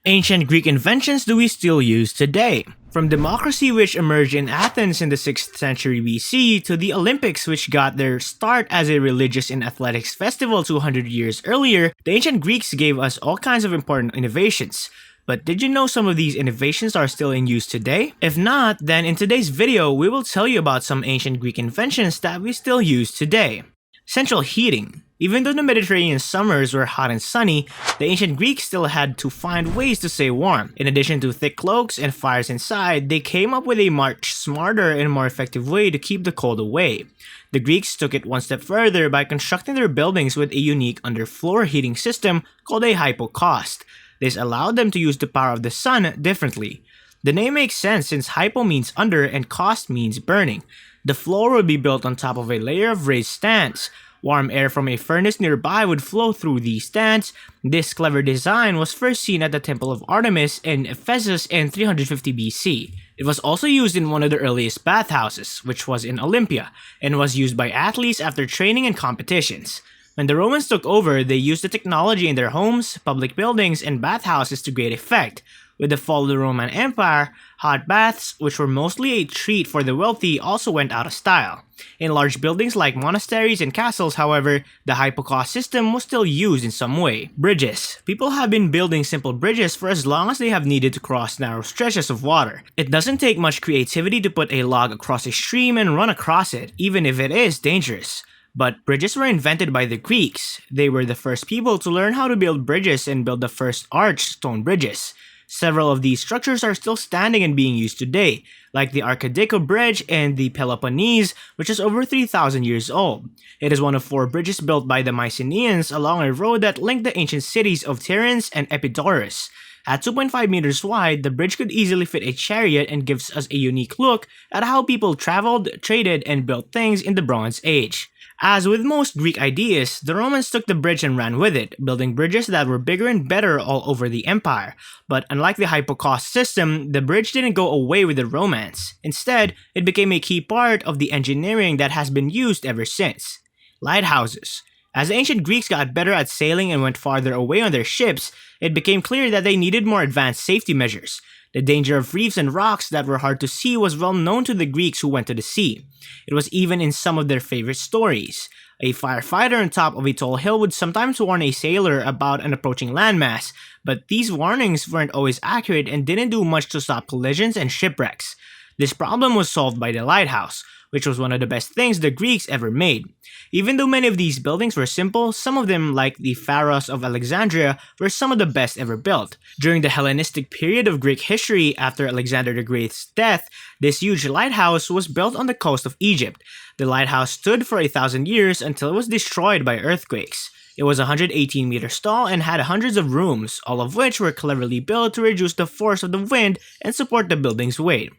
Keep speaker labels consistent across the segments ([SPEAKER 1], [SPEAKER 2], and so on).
[SPEAKER 1] ancient Greek inventions do we still use today? From democracy, which emerged in Athens in the 6th century BC, to the Olympics, which got their start as a religious and athletics festival 200 years earlier, the ancient Greeks gave us all kinds of important innovations. But did you know some of these innovations are still in use today? If not, then in today's video, we will tell you about some ancient Greek inventions that we still use today. Central heating. Even though the Mediterranean summers were hot and sunny, the ancient Greeks still had to find ways to stay warm. In addition to thick cloaks and fires inside, they came up with a much smarter and more effective way to keep the cold away. The Greeks took it one step further by constructing their buildings with a unique underfloor heating system called a hypocaust. This allowed them to use the power of the sun differently. The name makes sense since hypo means under and caust means burning. The floor would be built on top of a layer of raised stands. Warm air from a furnace nearby would flow through these stands. This clever design was first seen at the Temple of Artemis in Ephesus in 350 BC. It was also used in one of the earliest bathhouses, which was in Olympia, and was used by athletes after training and competitions. When the Romans took over, they used the technology in their homes, public buildings, and bathhouses to great effect. With the fall of the Roman Empire, hot baths, which were mostly a treat for the wealthy, also went out of style. In large buildings like monasteries and castles, however, the hypocaust system was still used in some way. Bridges. People have been building simple bridges for as long as they have needed to cross narrow stretches of water. It doesn't take much creativity to put a log across a stream and run across it, even if it is dangerous. But bridges were invented by the Greeks. They were the first people to learn how to build bridges and build the first arched stone bridges. Several of these structures are still standing and being used today, like the Archidiko Bridge in the Peloponnese, which is over 3,000 years old. It is one of 4 bridges built by the Mycenaeans along a road that linked the ancient cities of Tiryns and Epidaurus. At 2.5 meters wide, the bridge could easily fit a chariot and gives us a unique look at how people traveled, traded, and built things in the Bronze Age. As with most Greek ideas, the Romans took the bridge and ran with it, building bridges that were bigger and better all over the empire. But unlike the hypocaust system, the bridge didn't go away with the Romans. Instead, it became a key part of the engineering that has been used ever since. Lighthouses. As the ancient Greeks got better at sailing and went farther away on their ships, it became clear that they needed more advanced safety measures. The danger of reefs and rocks that were hard to see was well known to the Greeks who went to the sea. It was even in some of their favorite stories. A firefighter on top of a tall hill would sometimes warn a sailor about an approaching landmass, but these warnings weren't always accurate and didn't do much to stop collisions and shipwrecks. This problem was solved by the lighthouse, which was one of the best things the Greeks ever made. Even though many of these buildings were simple, some of them, like the Heron of Alexandria, were some of the best ever built. During the Hellenistic period of Greek history after Alexander the Great's death, this huge lighthouse was built on the coast of Egypt. The lighthouse stood for 1,000 years until it was destroyed by earthquakes. It was 118 meters tall and had hundreds of rooms, all of which were cleverly built to reduce the force of the wind and support the building's weight.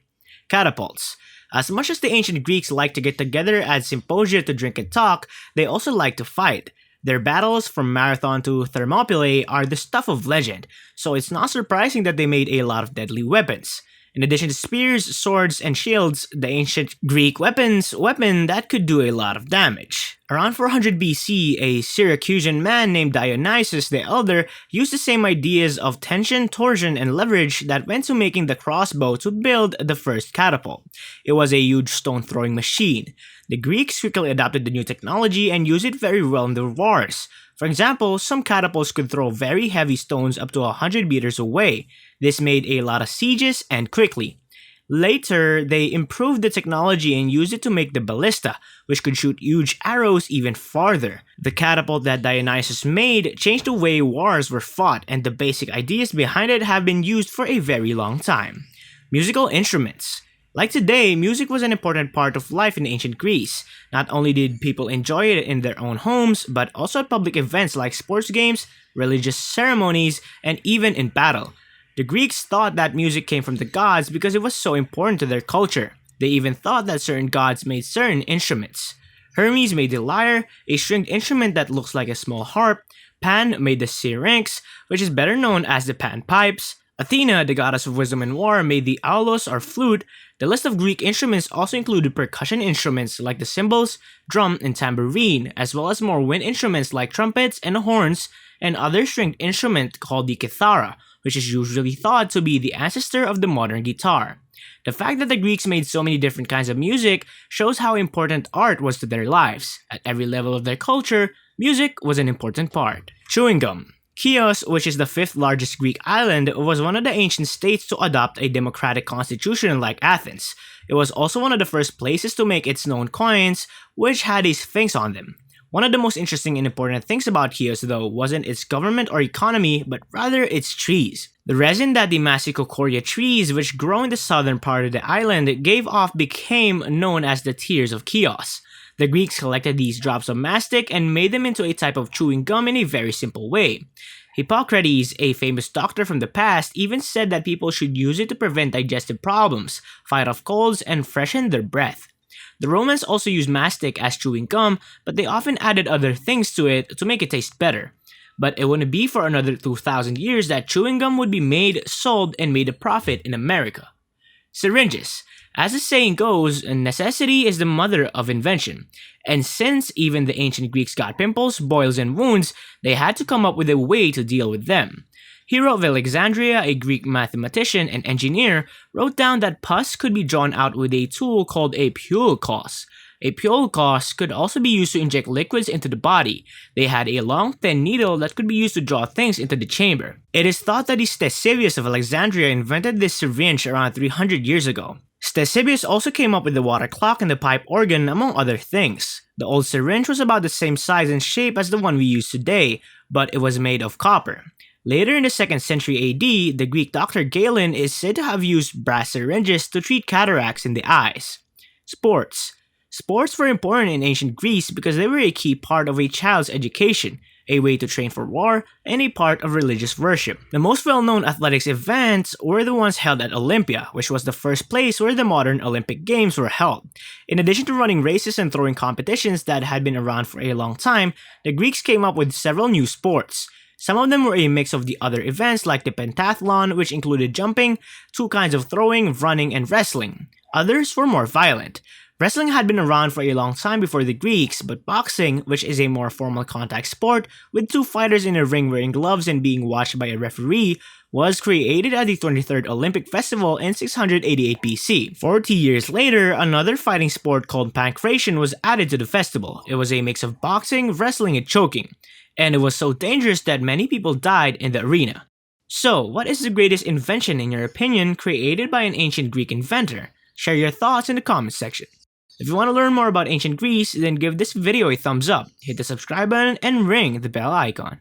[SPEAKER 1] Catapults. As much as the ancient Greeks liked to get together at symposia to drink and talk, they also liked to fight. Their battles, from Marathon to Thermopylae, are the stuff of legend, so it's not surprising that they made a lot of deadly weapons. In addition to spears, swords, and shields, the ancient Greek weapon that could do a lot of damage. Around 400 BC, a Syracusan man named Dionysius the Elder used the same ideas of tension, torsion, and leverage that went to making the crossbow to build the first catapult. It was a huge stone-throwing machine. The Greeks quickly adopted the new technology and used it very well in their wars. For example, some catapults could throw very heavy stones up to 100 meters away. This made a lot of sieges and quickly. Later, they improved the technology and used it to make the ballista, which could shoot huge arrows even farther. The catapult that Dionysius made changed the way wars were fought, and the basic ideas behind it have been used for a very long time. Musical instruments. Like today, music was an important part of life in ancient Greece. Not only did people enjoy it in their own homes, but also at public events like sports games, religious ceremonies, and even in battle. The Greeks thought that music came from the gods because it was so important to their culture. They even thought that certain gods made certain instruments. Hermes made the lyre, a stringed instrument that looks like a small harp. Pan made the syrinx, which is better known as the panpipes. Athena, the goddess of wisdom and war, made the aulos or flute. The list of Greek instruments also included percussion instruments like the cymbals, drum, and tambourine, as well as more wind instruments like trumpets and horns, and other stringed instrument called the kithara, which is usually thought to be the ancestor of the modern guitar. The fact that the Greeks made so many different kinds of music shows how important art was to their lives. At every level of their culture, music was an important part. Chewing gum. Chios, which is the fifth largest Greek island, was one of the ancient states to adopt a democratic constitution like Athens. It was also one of the first places to make its known coins, which had a sphinx on them. One of the most interesting and important things about Chios, though, wasn't its government or economy, but rather its trees. The resin that the Massicocoria trees, which grow in the southern part of the island, gave off became known as the tears of Chios. The Greeks collected these drops of mastic and made them into a type of chewing gum in a very simple way. Hippocrates, a famous doctor from the past, even said that people should use it to prevent digestive problems, fight off colds, and freshen their breath. The Romans also used mastic as chewing gum, but they often added other things to it to make it taste better. But it wouldn't be for another 2,000 years that chewing gum would be made, sold, and made a profit in America. Syringes. As the saying goes, necessity is the mother of invention. And since even the ancient Greeks got pimples, boils, and wounds, they had to come up with a way to deal with them. Heron of Alexandria, a Greek mathematician and engineer, wrote down that pus could be drawn out with a tool called a pulcos. A pulcos could also be used to inject liquids into the body. They had a long, thin needle that could be used to draw things into the chamber. It is thought that Ctesibius of Alexandria invented this syringe around 300 years ago. Ctesibius also came up with the water clock and the pipe organ, among other things. The old syringe was about the same size and shape as the one we use today, but it was made of copper. Later in the 2nd century AD, the Greek doctor Galen is said to have used brass syringes to treat cataracts in the eyes. Sports. Sports were important in ancient Greece because they were a key part of a child's education, a way to train for war, and a part of religious worship. The most well-known athletics events were the ones held at Olympia, which was the first place where the modern Olympic Games were held. In addition to running races and throwing competitions that had been around for a long time, the Greeks came up with several new sports. Some of them were a mix of the other events like the pentathlon, which included jumping, 2 kinds of throwing, running, and wrestling. Others were more violent. Wrestling had been around for a long time before the Greeks, but boxing, which is a more formal contact sport, with 2 fighters in a ring wearing gloves and being watched by a referee, was created at the 23rd Olympic Festival in 688 BC. 40 years later, another fighting sport called pancration was added to the festival. It was a mix of boxing, wrestling, and choking, and it was so dangerous that many people died in the arena. So, what is the greatest invention in your opinion created by an ancient Greek inventor? Share your thoughts in the comments section. If you want to learn more about ancient Greece, then give this video a thumbs up, hit the subscribe button, and ring the bell icon.